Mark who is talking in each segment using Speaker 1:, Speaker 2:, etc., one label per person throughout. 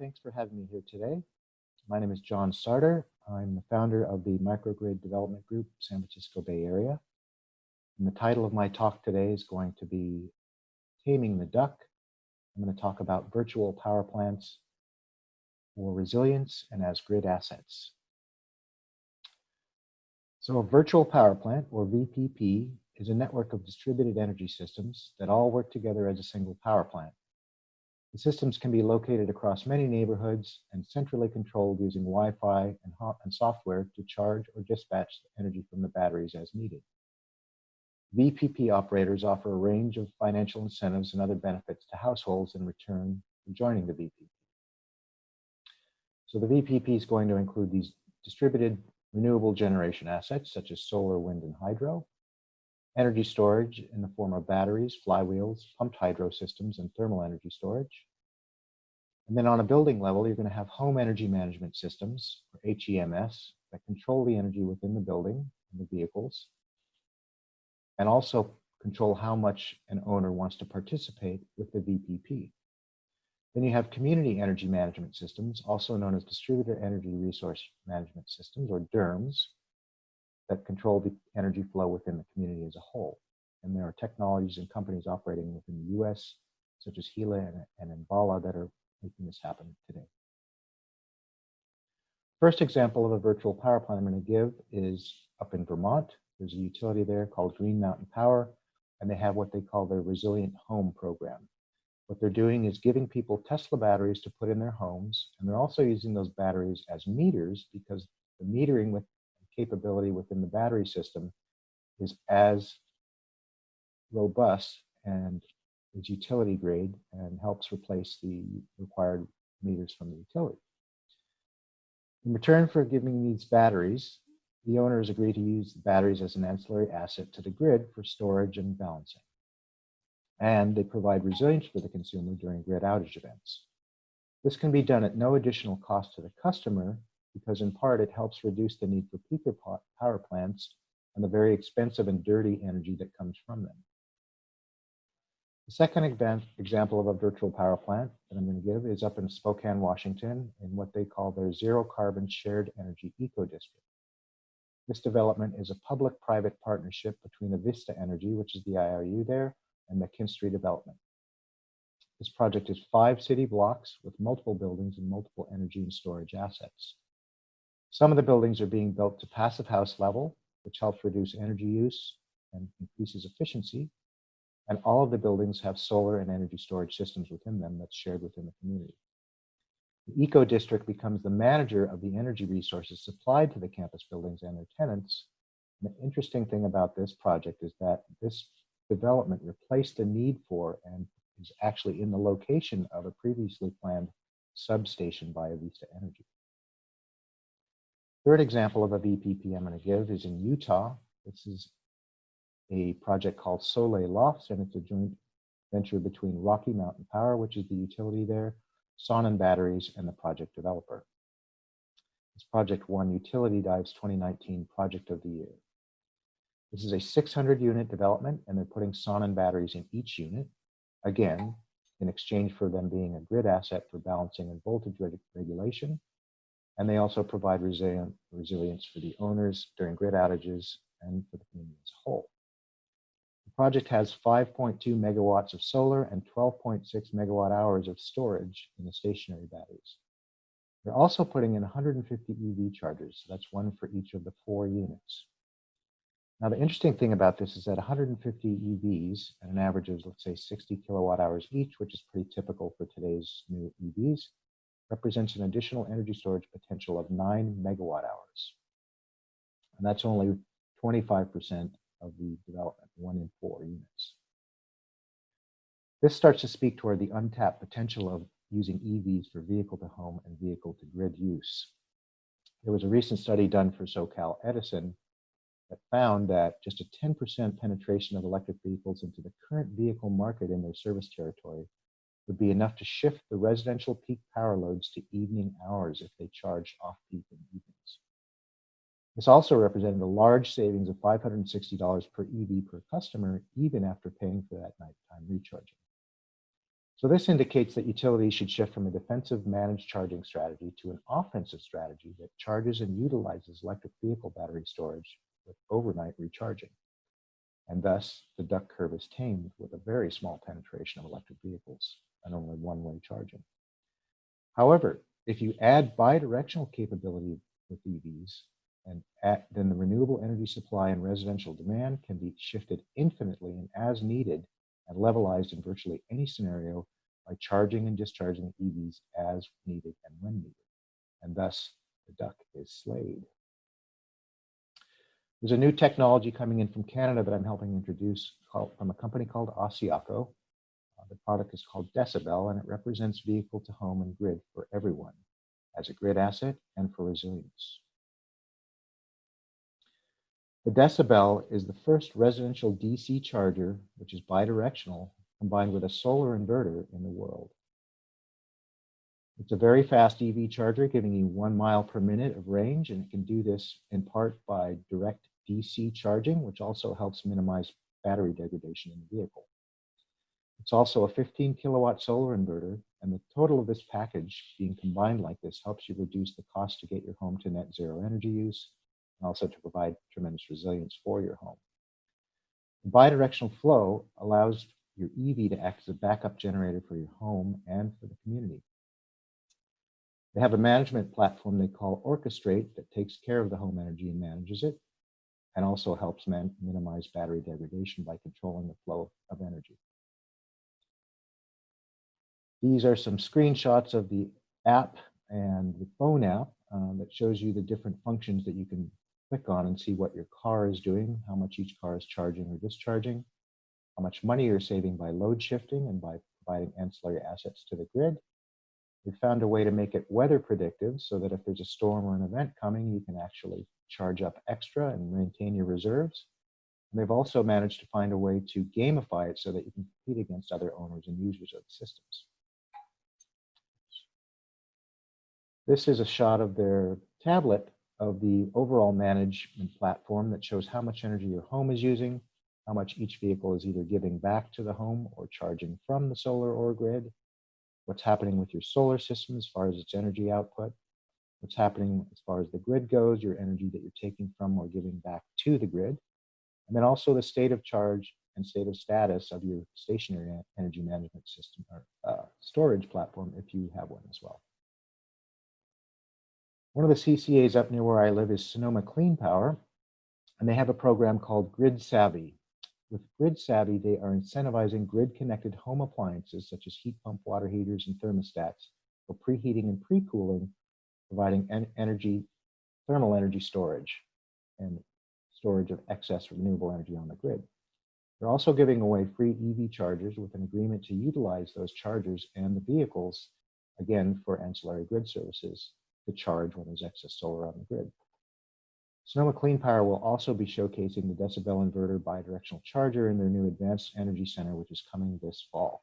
Speaker 1: Thanks for having me here today. My name is John Sarter. I'm the founder of the Microgrid Development Group, San Francisco Bay Area. And the title of my talk today is going to be Taming the Duck. I'm going to talk about virtual power plants for resilience and as grid assets. So a virtual power plant, or VPP, is a network of distributed energy systems that all work together as a single power plant. The systems can be located across many neighborhoods and centrally controlled using Wi-Fi and software to charge or dispatch the energy from the batteries as needed. VPP operators offer a range of financial incentives and other benefits to households in return for joining the VPP. So the VPP is going to include these distributed renewable generation assets such as solar, wind, and hydro, energy storage in the form of batteries, flywheels, pumped hydro systems, and thermal energy storage. And then on a building level, you're going to have home energy management systems, or HEMS, that control the energy within the building and the vehicles, and also control how much an owner wants to participate with the VPP. Then you have community energy management systems, also known as distributed energy resource management systems, or DERMS, that control the energy flow within the community as a whole. And there are technologies and companies operating within the US, such as Gila and Enbala, that are making this happen today. First example of a virtual power plant I'm going to give is up in Vermont. There's a utility there called Green Mountain Power, and they have what they call their Resilient Home program. What they're doing is giving people Tesla batteries to put in their homes, and they're also using those batteries as meters because the metering with capability within the battery system is as robust and is utility grade and helps replace the required meters from the utility. In return for giving these batteries, the owners agree to use the batteries as an ancillary asset to the grid for storage and balancing. And they provide resilience for the consumer during grid outage events. This can be done at no additional cost to the customer because in part it helps reduce the need for peaker power plants and the very expensive and dirty energy that comes from them. The second example of a virtual power plant that I'm going to give is up in Spokane, Washington, in what they call their zero carbon shared energy eco-district. This development is a public-private partnership between Avista Energy, which is the IOU there, and McKinstry Development. This project is 5 city blocks with multiple buildings and multiple energy and storage assets. Some of the buildings are being built to passive house level, which helps reduce energy use and increases efficiency. And all of the buildings have solar and energy storage systems within them that's shared within the community. The eco district becomes the manager of the energy resources supplied to the campus buildings and their tenants. And the interesting thing about this project is that this development replaced the need for and is actually in the location of a previously planned substation by Avista Energy. Third example of a VPP I'm going to give is in Utah. This is a project called Soleil Lofts, and it's a joint venture between Rocky Mountain Power, which is the utility there, Sonnen Batteries, and the project developer. This project won Utility Dive's 2019 Project of the Year. This is a 600-unit development, and they're putting Sonnen batteries in each unit, again, in exchange for them being a grid asset for balancing and voltage regulation. And they also provide resilience for the owners during grid outages and for the community as a whole. The project has 5.2 megawatts of solar and 12.6 megawatt hours of storage in the stationary batteries. They're also putting in 150 EV chargers, so that's one for each of the 4 units. Now, the interesting thing about this is that 150 EVs at an average of, let's say, 60 kilowatt hours each, which is pretty typical for today's new EVs, represents an additional energy storage potential of 9 megawatt hours. And that's only 25% of the development, 1 in 4 units. This starts to speak toward the untapped potential of using EVs for vehicle-to-home and vehicle-to-grid use. There was a recent study done for SoCal Edison that found that just a 10% penetration of electric vehicles into the current vehicle market in their service territory would be enough to shift the residential peak power loads to evening hours if they charged off-peak in evenings. This also represented a large savings of $560 per EV per customer, even after paying for that nighttime recharging. So this indicates that utilities should shift from a defensive managed charging strategy to an offensive strategy that charges and utilizes electric vehicle battery storage with overnight recharging. And thus, the duck curve is tamed with a very small penetration of electric vehicles and only one-way charging. However, if you add bidirectional capability with EVs, then the renewable energy supply and residential demand can be shifted infinitely and as needed and levelized in virtually any scenario by charging and discharging EVs as needed and when needed. And thus, the duck is slayed. There's a new technology coming in from Canada that I'm helping introduce from a company called Osiaco. The product is called Decibel, and it represents vehicle to home and grid for everyone as a grid asset and for resilience. The Decibel is the first residential DC charger, which is bidirectional, combined with a solar inverter in the world. It's a very fast EV charger, giving you 1 mile per minute of range, and it can do this in part by direct DC charging, which also helps minimize battery degradation in the vehicle. It's also a 15 kilowatt solar inverter, and the total of this package being combined like this helps you reduce the cost to get your home to net zero energy use, and also to provide tremendous resilience for your home. The bidirectional flow allows your EV to act as a backup generator for your home and for the community. They have a management platform they call Orchestrate that takes care of the home energy and manages it, and also helps minimize battery degradation by controlling the flow of energy. These are some screenshots of the app and the phone app that shows you the different functions that you can click on and see what your car is doing, how much each car is charging or discharging, how much money you're saving by load shifting and by providing ancillary assets to the grid. We found a way to make it weather predictive so that if there's a storm or an event coming, you can actually charge up extra and maintain your reserves. And they've also managed to find a way to gamify it so that you can compete against other owners and users of the systems. This is a shot of their tablet of the overall management platform that shows how much energy your home is using, how much each vehicle is either giving back to the home or charging from the solar or grid, what's happening with your solar system as far as its energy output, what's happening as far as the grid goes, your energy that you're taking from or giving back to the grid, and then also the state of charge and state of status of your stationary energy management system or storage platform if you have one as well. One of the CCAs up near where I live is Sonoma Clean Power, and they have a program called Grid Savvy. With Grid Savvy, they are incentivizing grid-connected home appliances such as heat pump water heaters and thermostats for preheating and pre-cooling, providing thermal energy storage and storage of excess renewable energy on the grid. They're also giving away free EV chargers with an agreement to utilize those chargers and the vehicles, again, for ancillary grid services to charge when there's excess solar on the grid. Sonoma Clean Power will also be showcasing the Decibel inverter bidirectional charger in their new Advanced Energy Center, which is coming this fall.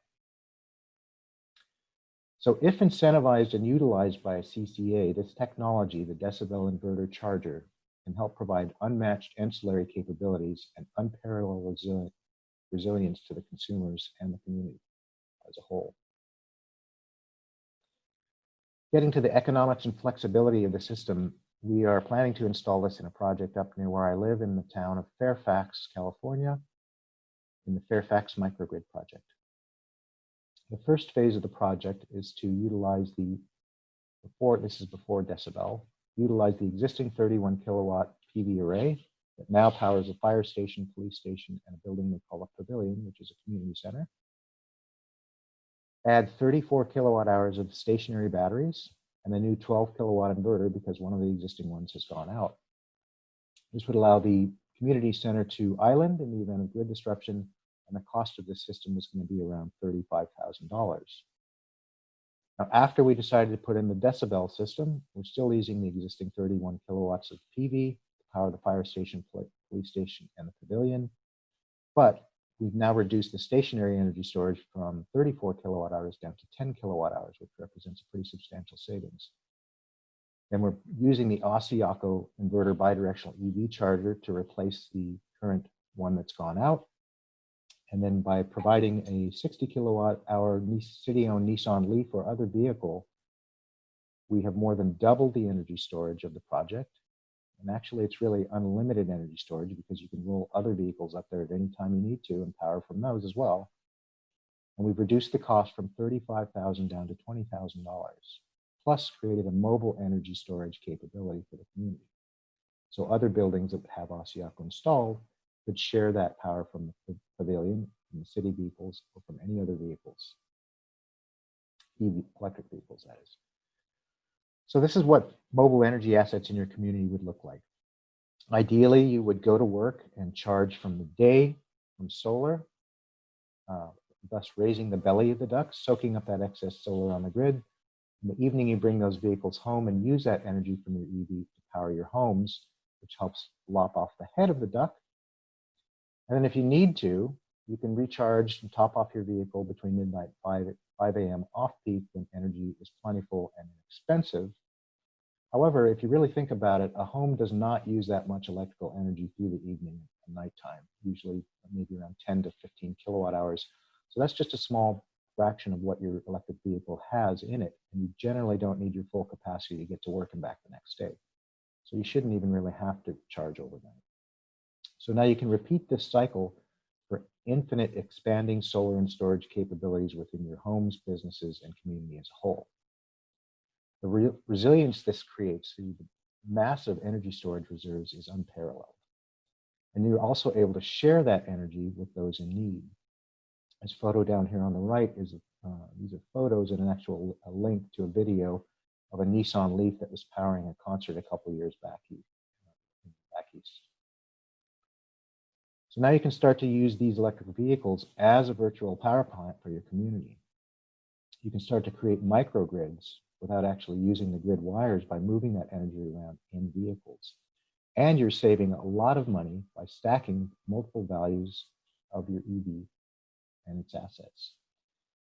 Speaker 1: So if incentivized and utilized by a CCA, this technology, the Decibel inverter charger, can help provide unmatched ancillary capabilities and unparalleled resilience to the consumers and the community as a whole. Getting to the economics and flexibility of the system, we are planning to install this in a project up near where I live in the town of Fairfax, California, in the Fairfax microgrid project. The first phase of the project is to utilize this is before Decibel, utilize the existing 31 kilowatt PV array that now powers a fire station, police station, and a building they call a pavilion, which is a community center. Add 34 kilowatt hours of stationary batteries and a new 12 kilowatt inverter because one of the existing ones has gone out. This would allow the community center to island in the event of grid disruption, and the cost of this system was going to be around $35,000. Now, after we decided to put in the Decibel system, we're still using the existing 31 kilowatts of PV to power the fire station, police station, and the pavilion, but we've now reduced the stationary energy storage from 34 kilowatt hours down to 10 kilowatt hours, which represents a pretty substantial savings. And we're using the Osiaco inverter bidirectional EV charger to replace the current one that's gone out. And then by providing a 60 kilowatt hour city-owned Nissan Leaf or other vehicle, we have more than doubled the energy storage of the project. And actually, it's really unlimited energy storage because you can roll other vehicles up there at any time you need to and power from those as well. And we've reduced the cost from $35,000 down to $20,000, plus created a mobile energy storage capability for the community. So other buildings that have Asiaco installed could share that power from the pavilion, from the city vehicles, or from any other vehicles, EV, electric vehicles, that is. So this is what mobile energy assets in your community would look like. Ideally, you would go to work and charge from the day from solar, thus raising the belly of the ducks, soaking up that excess solar on the grid. In the evening, you bring those vehicles home and use that energy from your EV to power your homes, which helps lop off the head of the duck. And then if you need to, you can recharge and top off your vehicle between midnight and 5 a.m. off-peak when energy is plentiful and inexpensive. However, if you really think about it, a home does not use that much electrical energy through the evening and nighttime, usually maybe around 10 to 15 kilowatt hours. So that's just a small fraction of what your electric vehicle has in it, and you generally don't need your full capacity to get to work and back the next day. So you shouldn't even really have to charge overnight. So now you can repeat this cycle for infinite expanding solar and storage capabilities within your homes, businesses, and community as a whole. The resilience this creates through the massive energy storage reserves is unparalleled. And you're also able to share that energy with those in need. This photo down here on the right is these are photos and an actual link to a video of a Nissan Leaf that was powering a concert a couple years back east. So now you can start to use these electric vehicles as a virtual power plant for your community. You can start to create microgrids without actually using the grid wires by moving that energy around in vehicles. And you're saving a lot of money by stacking multiple values of your EV and its assets.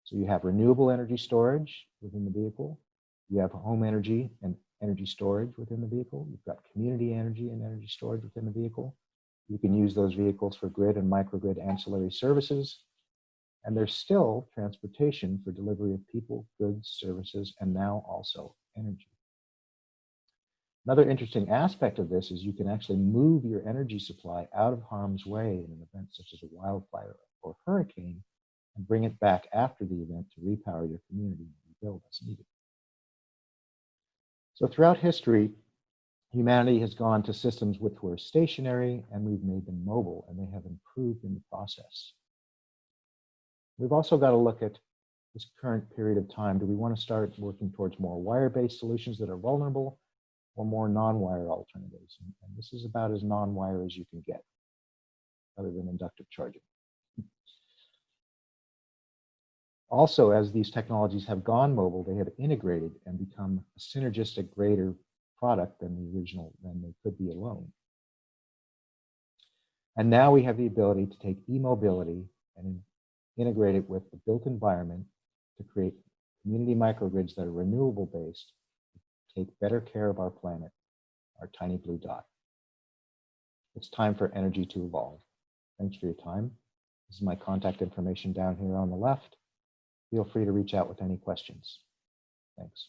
Speaker 1: So you have renewable energy storage within the vehicle. You have home energy and energy storage within the vehicle. You've got community energy and energy storage within the vehicle. You can use those vehicles for grid and microgrid ancillary services. And there's still transportation for delivery of people, goods, services, and now also energy. Another interesting aspect of this is you can actually move your energy supply out of harm's way in an event such as a wildfire or hurricane and bring it back after the event to repower your community and rebuild as needed. So throughout history, humanity has gone to systems which were stationary and we've made them mobile, and they have improved in the process. We've also got to look at this current period of time. Do we want to start working towards more wire-based solutions that are vulnerable or more non-wire alternatives? And this is about as non-wire as you can get, other than inductive charging. Also, as these technologies have gone mobile, they have integrated and become a synergistic greater product than the original, than they could be alone. And now we have the ability to take e-mobility and integrate it with the built environment to create community microgrids that are renewable based, to take better care of our planet, our tiny blue dot. It's time for energy to evolve. Thanks for your time. This is my contact information down here on the left. Feel free to reach out with any questions. Thanks.